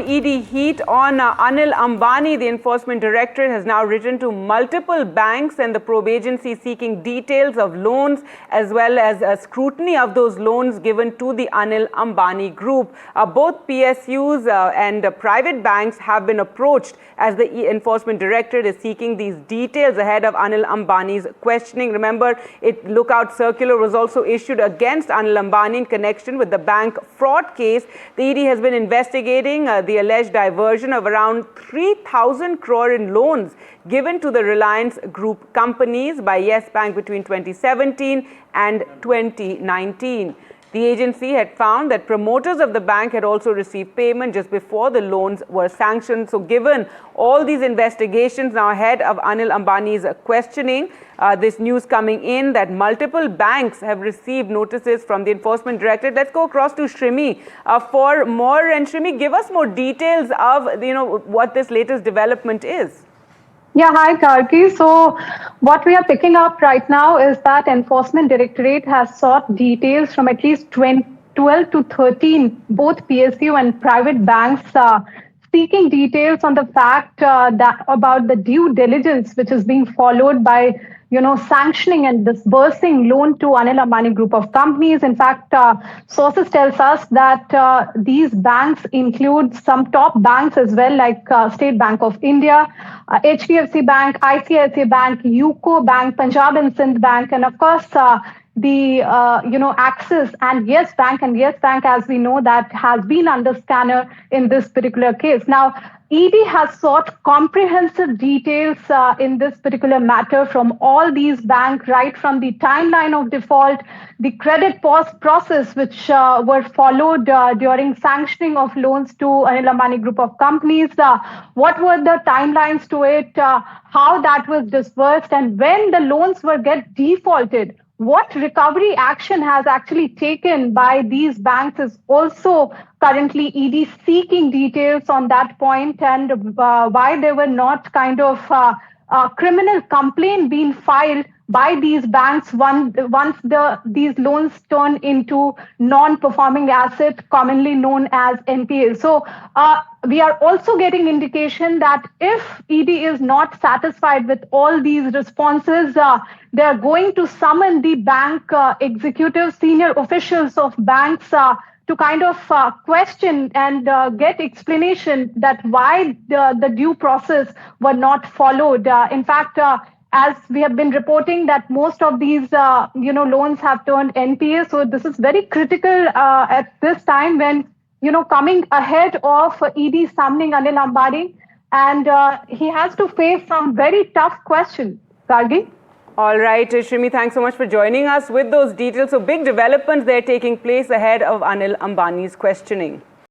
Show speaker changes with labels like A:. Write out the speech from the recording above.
A: ED heat on Anil Ambani. The Enforcement Directorate has now written to multiple banks and the probe agency seeking details of loans as well as scrutiny of those loans given to the Anil Ambani group. Both PSUs and private banks have been approached as the Enforcement Directorate is seeking these details ahead of Anil Ambani's questioning. Remember, lookout circular was also issued against Anil Ambani in connection with the bank fraud case. The ED has been investigating the alleged diversion of around 3,000 crore in loans given to the Reliance Group companies by Yes Bank between 2017 and 2019. The agency had found that promoters of the bank had also received payment just before the loans were sanctioned. So given all these investigations now ahead of Anil Ambani's questioning, this news coming in that multiple banks have received notices from the Enforcement Directorate. Let's go across to Shrimi for more. And Shrimi, give us more details of what this latest development is.
B: Yeah, hi Karki. So what we are picking up right now is that Enforcement Directorate has sought details from at least 12 to 13 both PSU and private banks seeking details on the fact that about the due diligence which is being followed by sanctioning and disbursing loan to Anil Ambani group of companies. In fact, sources tells us that these banks include some top banks as well, like State Bank of India, HDFC Bank, ICICI Bank, UCO Bank, Punjab and Sindh Bank, and of course the Axis and Yes Bank. And Yes Bank, as we know, that has been under scanner in this particular case. Now, ED has sought comprehensive details in this particular matter from all these banks, right from the timeline of default, the credit pause process which were followed during sanctioning of loans to Anil Ambani group of companies, what were the timelines to it, how that was disbursed, and when the loans were get defaulted, what recovery action has actually taken by these banks is also currently ED seeking details on that point, and why they were not kind of criminal complaint being filed by these banks once these loans turn into non-performing asset, commonly known as NPA. So we are also getting indication that if ED is not satisfied with all these responses, they are going to summon the bank executives, senior officials of banks to kind of question and get explanation that why the due process were not followed. In fact, as we have been reporting that most of these loans have turned NPA. So this is very critical at this time when coming ahead of ED summoning Anil Ambani, and he has to face some very tough questions. Gargi?
A: All right, Shrimi, thanks so much for joining us with those details. So big developments there taking place ahead of Anil Ambani's questioning.